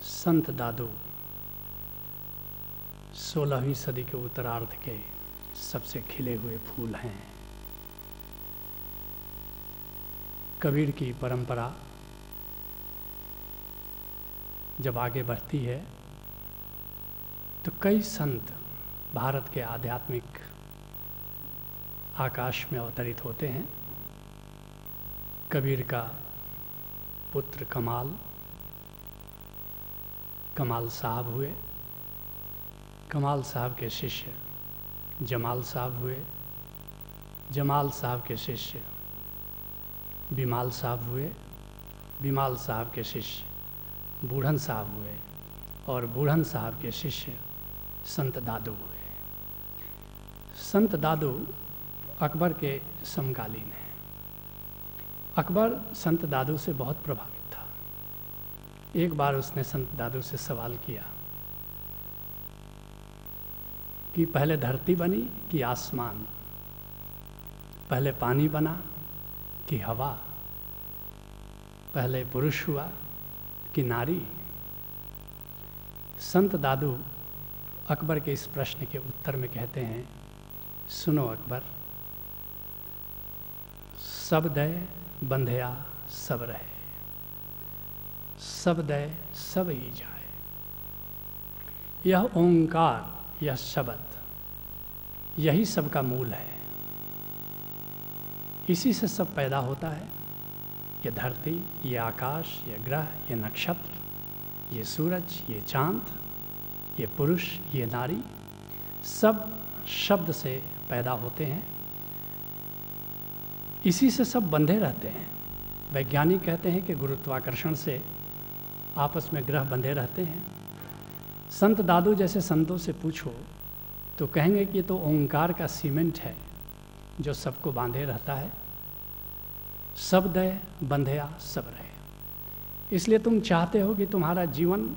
संत दादू 16वीं सदी के उत्तरार्ध के सबसे खिले हुए फूल हैं। कबीर की परंपरा जब आगे बढ़ती है तो कई संत भारत के आध्यात्मिक आकाश में अवतरित होते हैं। कबीर का पुत्र कमाल साहब हुए, कमाल साहब के शिष्य जमाल साहब हुए, जमाल साहब के शिष्य बिमाल साहब हुए, बिमाल साहब के शिष्य बूढ़न साहब हुए और बूढ़न साहब के शिष्य संत दादू हुए। संत दादू अकबर के समकालीन हैं। अकबर संत दादू से बहुत प्रभावित था। एक बार उसने संत दादू से सवाल किया कि पहले धरती बनी कि आसमान, पहले पानी बना कि हवा, पहले पुरुष हुआ कि नारी। संत दादू अकबर के इस प्रश्न के उत्तर में कहते हैं, सुनो अकबर, सब दय बंधया सब रहे, सब दय सब ही जाए। यह ओंकार, यह शब्द, यही सबका मूल है। इसी से सब पैदा होता है। ये धरती, ये आकाश, ये ग्रह, ये नक्षत्र, ये सूरज, ये चांद, ये पुरुष, ये नारी, सब शब्द से पैदा होते हैं। इसी से सब बंधे रहते हैं। वैज्ञानिक कहते हैं कि गुरुत्वाकर्षण से आपस में ग्रह बंधे रहते हैं। संत दादू जैसे संतों से पूछो तो कहेंगे कि ये तो ओंकार का सीमेंट है जो सबको बांधे रहता है। सब दय बंधया सब रहे। इसलिए तुम चाहते हो कि तुम्हारा जीवन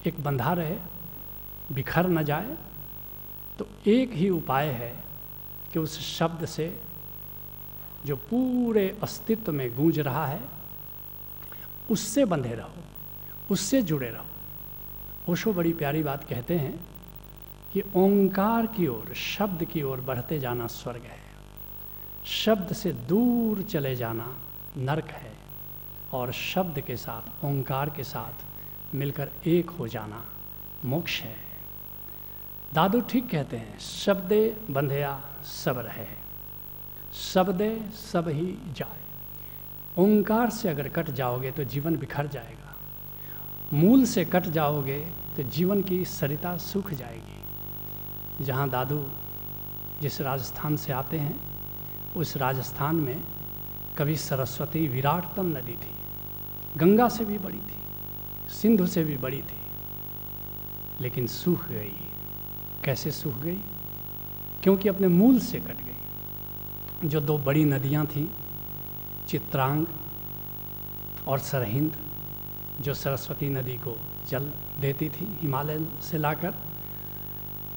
एक बंधा रहे, बिखर न जाए, तो एक ही उपाय है कि उस शब्द से जो पूरे अस्तित्व में गूंज रहा है उससे बंधे रहो, उससे जुड़े रहो। ओशो बड़ी प्यारी बात कहते हैं कि ओंकार की ओर, शब्द की ओर बढ़ते जाना स्वर्ग है, शब्द से दूर चले जाना नरक है, और शब्द के साथ, ओंकार के साथ मिलकर एक हो जाना मोक्ष है। दादू ठीक कहते हैं, शब्दे बंधया सब रहे, शब्दे सब ही जाए। ओंकार से अगर कट जाओगे तो जीवन बिखर जाएगा, मूल से कट जाओगे तो जीवन की सरिता सूख जाएगी। जहाँ दादू जिस राजस्थान से आते हैं उस राजस्थान में कभी सरस्वती विराटतम नदी थी, गंगा से भी बड़ी थी, सिंधु से भी बड़ी थी, लेकिन सूख गई। कैसे सूख गई? क्योंकि अपने मूल से कट गई। जो दो बड़ी नदियाँ थीं, चित्रांग और सरहिंद, जो सरस्वती नदी को जल देती थी हिमालय से लाकर,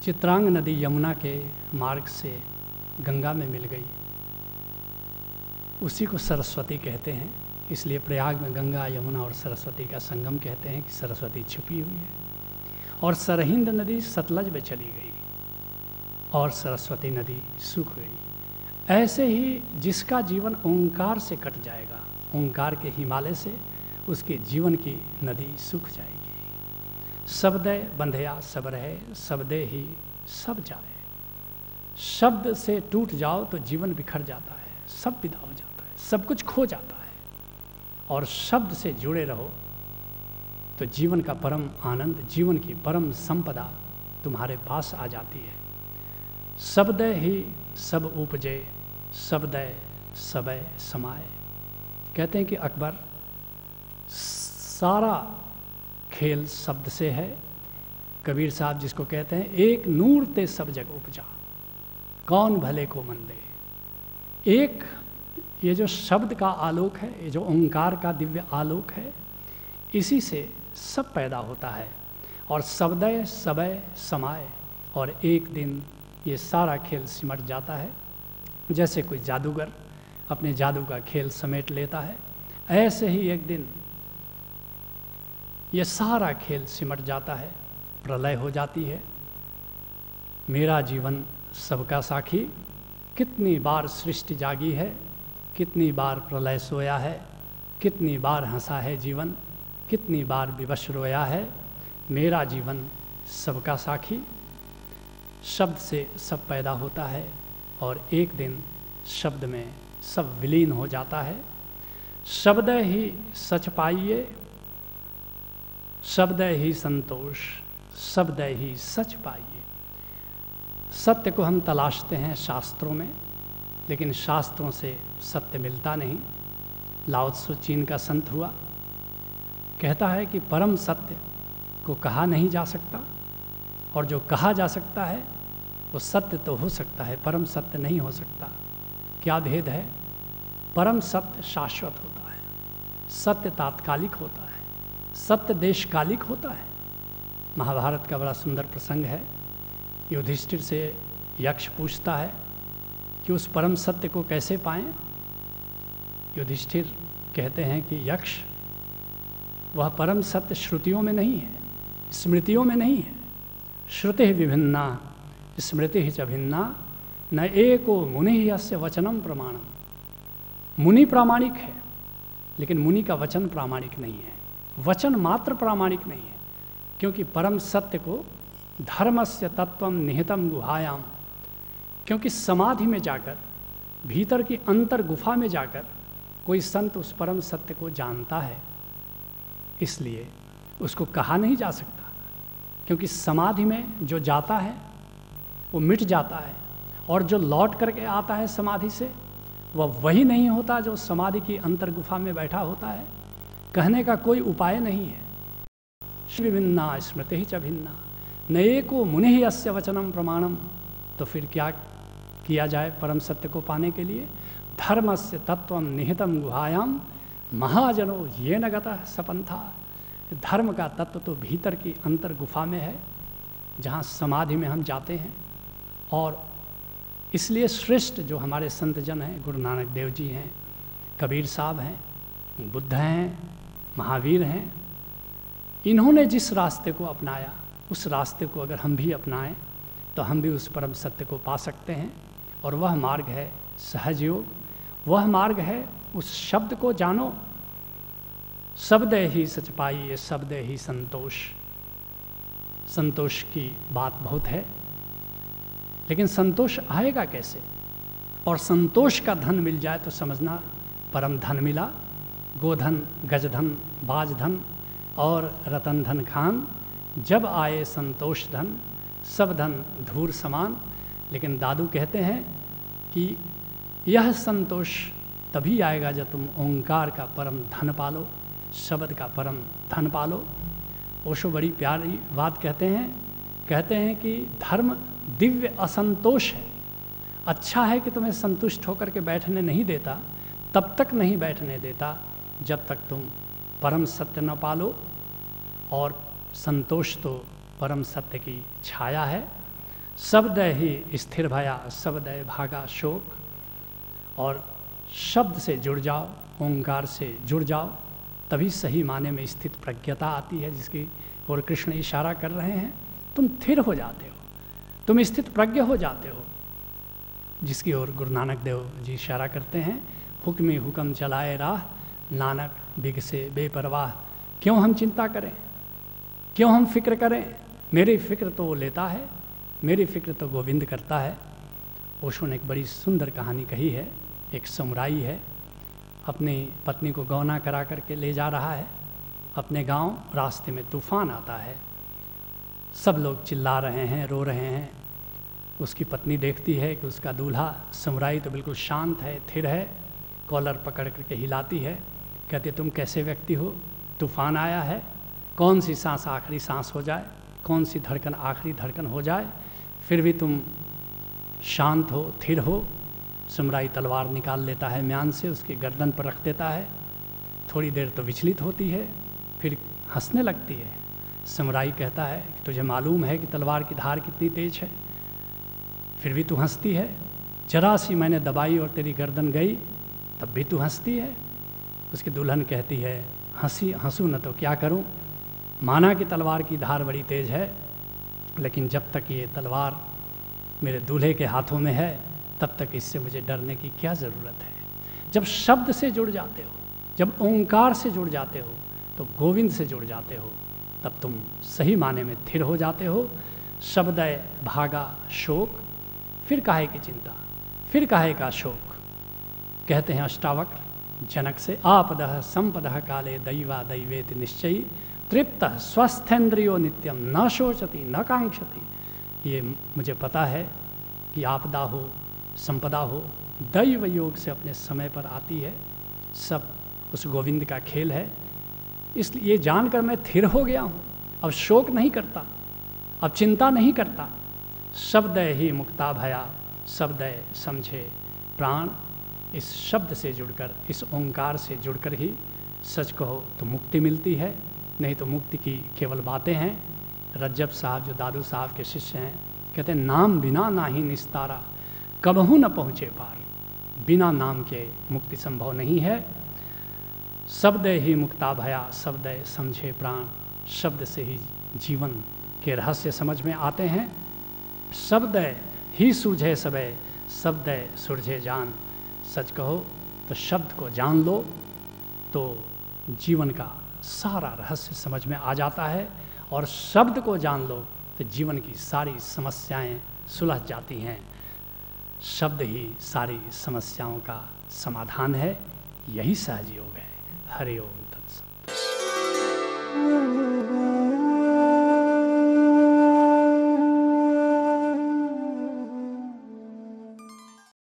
चित्रांग नदी यमुना के मार्ग से गंगा में मिल गई। उसी को सरस्वती कहते हैं। इसलिए प्रयाग में गंगा, यमुना और सरस्वती का संगम कहते हैं कि सरस्वती छुपी हुई है। और सरहिंद नदी सतलज में चली गई और सरस्वती नदी सूख गई। ऐसे ही जिसका जीवन ओंकार से कट जाएगा, ओंकार के हिमालय से, उसके जीवन की नदी सूख जाएगी। शब्दे बंधया सब रहे, शब्दे ही सब जाए। शब्द से टूट जाओ तो जीवन बिखर जाता है, सब विदा हो जाता है, सब कुछ खो जाता है। और शब्द से जुड़े रहो तो जीवन का परम आनंद, जीवन की परम संपदा तुम्हारे पास आ जाती है। शब्दे ही सब उपजे, शब्दे सबे समाए। कहते हैं कि अकबर, सारा खेल शब्द से है। कबीर साहब जिसको कहते हैं, एक नूर ते सब जग उपजा, कौन भले को मन दे। एक ये जो शब्द का आलोक है, ये जो ओंकार का दिव्य आलोक है, इसी से सब पैदा होता है। और शब्दे सबे समाए, और एक दिन ये सारा खेल सिमट जाता है। जैसे कोई जादूगर अपने जादू का खेल समेट लेता है, ऐसे ही एक दिन ये सारा खेल सिमट जाता है, प्रलय हो जाती है। मेरा जीवन सबका साखी, कितनी बार सृष्टि जागी है, कितनी बार प्रलय सोया है, कितनी बार हंसा है जीवन, कितनी बार विवश रोया है। मेरा जीवन सबका साखी। शब्द से सब पैदा होता है और एक दिन शब्द में सब विलीन हो जाता है। शब्द ही सच पाइए, शब्द ही संतोष, शब्द ही सच पाइए। सत्य को हम तलाशते हैं शास्त्रों में, लेकिन शास्त्रों से सत्य मिलता नहीं। लाओ त्सु चीन का संत हुआ, कहता है कि परम सत्य को कहा नहीं जा सकता, और जो कहा जा सकता है वो सत्य तो हो सकता है, परम सत्य नहीं हो सकता। क्या भेद है? परम सत्य शाश्वत होता है, सत्य तात्कालिक होता है, सत्य देशकालिक होता है। महाभारत का बड़ा सुंदर प्रसंग है। युधिष्ठिर से यक्ष पूछता है कि उस परम सत्य को कैसे पाएं। युधिष्ठिर कहते हैं कि यक्ष, वह परम सत्य श्रुतियों में नहीं है, स्मृतियों में नहीं है। श्रुति विभिन्ना स्मृति च भिन्ना, न एको मुनि यस्य वचनम प्रमाणम। मुनि प्रामाणिक है, लेकिन मुनि का वचन प्रामाणिक नहीं है, वचन मात्र प्रामाणिक नहीं है। क्योंकि परम सत्य को धर्मस्य तत्वम निहितम गुहायाम, क्योंकि समाधि में जाकर, भीतर की अंतर गुफा में जाकर कोई संत उस परम सत्य को जानता है, इसलिए उसको कहा नहीं जा सकता। क्योंकि समाधि में जो जाता है वो मिट जाता है, और जो लौट करके आता है समाधि से, वह वही नहीं होता जो समाधि की अंतर गुफा में बैठा होता है। कहने का कोई उपाय नहीं है। विभिन्ना स्मृति ही च भिन्ना, न एको मुनि अस्य वचनम प्रमाणम। तो फिर क्या किया जाए परम सत्य को पाने के लिए? धर्मस्य तत्वम निहितम गुहायाम महाजनो ये न गतः सपंथा। धर्म का तत्व तो भीतर की अंतर गुफा में है, जहाँ समाधि में हम जाते हैं। और इसलिए श्रेष्ठ जो हमारे संत जन हैं, गुरु नानक देव जी हैं, कबीर साहब हैं, बुद्ध हैं, महावीर हैं, इन्होंने जिस रास्ते को अपनाया, उस रास्ते को अगर हम भी अपनाएं तो हम भी उस परम सत्य को पा सकते हैं। और वह मार्ग है सहज योग, वह मार्ग है उस शब्द को जानो। शब्द ही सच पाइए, शब्द ही संतोष। संतोष की बात बहुत है, लेकिन संतोष आएगा कैसे? और संतोष का धन मिल जाए तो समझना परम धन मिला। गोधन, गजधन, बाजधन और रतन धन खान, जब आए संतोष धन, सब धन धूर समान। लेकिन दादू कहते हैं कि यह संतोष तभी आएगा जब तुम ओंकार का परम धन पालो, शब्द का परम धन पालो। ओशो बड़ी प्यारी बात कहते हैं कि धर्म दिव्य असंतोष है। अच्छा है कि तुम्हें संतुष्ट होकर के बैठने नहीं देता, तब तक नहीं बैठने देता जब तक तुम परम सत्य न पालो। और संतोष तो परम सत्य की छाया है। शब्द ही स्थिर भया, शब्द भागा शोक। और शब्द से जुड़ जाओ, ओंकार से जुड़ जाओ, तभी सही माने में स्थित प्रज्ञता आती है, जिसकी ओर कृष्ण इशारा कर रहे हैं। तुम स्थिर हो जाते हो, तुम स्थित प्रज्ञ हो जाते हो, जिसकी ओर गुरु नानक देव जी इशारा करते हैं। हुक्मी हुक्म चलाए राह, नानक बिग से बेपरवाह। क्यों हम चिंता करें, क्यों हम फिक्र करें? मेरी फिक्र तो वो लेता है, मेरी फिक्र तो गोविंद करता है। ओशो ने एक बड़ी सुंदर कहानी कही है। एक समुराई है, अपनी पत्नी को गौना करा करके ले जा रहा है अपने गांव। रास्ते में तूफान आता है, सब लोग चिल्ला रहे हैं, रो रहे हैं। उसकी पत्नी देखती है कि उसका दूल्हा समुराई तो बिल्कुल शांत है, स्थिर है, कॉलर पकड़ करके हिलाती है। कहती तुम कैसे व्यक्ति हो, तूफान आया है, कौन सी सांस आखिरी सांस हो जाए, कौन सी धड़कन आखिरी धड़कन हो जाए, फिर भी तुम शांत हो, स्थिर हो। समुराई तलवार निकाल लेता है म्यान से, उसकी गर्दन पर रख देता है। थोड़ी देर तो विचलित होती है, फिर हंसने लगती है। समुराई कहता है कि तुझे मालूम है कि तलवार की धार कितनी तेज है, फिर भी तू हंसती है। जरा सी मैंने दबाई और तेरी गर्दन गई, तब भी तू हंसती है। उसकी दुल्हन कहती है हंसूं न तो क्या करूं, माना कि तलवार की धार बड़ी तेज है, लेकिन जब तक ये तलवार मेरे दूल्हे के हाथों में है तब तक इससे मुझे डरने की क्या ज़रूरत है। जब शब्द से जुड़ जाते हो, जब ओंकार से जुड़ जाते हो, तो गोविंद से जुड़ जाते हो, तब तुम सही माने में थिर हो जाते हो। शब्दय भागा शोक, फिर काहे की चिंता, फिर काहे का शोक। कहते हैं अष्टावक्र जनक से, आपदः संपदः काले दैवा दैवेति निश्चयी तृप्तः स्वस्थेन्द्रियो नित्यम न शोचति न कांक्षति। ये मुझे पता है कि आपदा हो, संपदा हो, दैव योग से अपने समय पर आती है। सब उस गोविंद का खेल है। इसलिए ये जानकर मैं थिर हो गया हूँ, अब शोक नहीं करता, अब चिंता नहीं करता। शब्द ही मुक्ता भया, शब्द समझे प्राण। इस शब्द से जुड़कर, इस ओंकार से जुड़कर ही सच कहो तो मुक्ति मिलती है, नहीं तो मुक्ति की केवल बातें हैं। रज्जब साहब जो दादू साहब के शिष्य हैं, कहते हैं नाम बिना नाही निस्तारा, कबहू न पहुँचे पार। बिना नाम के मुक्ति संभव नहीं है। शब्द ही मुक्ता भया, शब्द समझे प्राण। शब्द से ही जीवन के रहस्य समझ में आते हैं। शब्द ही सूझे सबे, शब्द सुरझे जान। सच कहो तो शब्द को जान लो तो जीवन का सारा रहस्य समझ में आ जाता है, और शब्द को जान लो तो जीवन की सारी समस्याएं सुलझ जाती हैं। शब्द ही सारी समस्याओं का समाधान है। यही सहज योग है। हरि ओम तत्सत।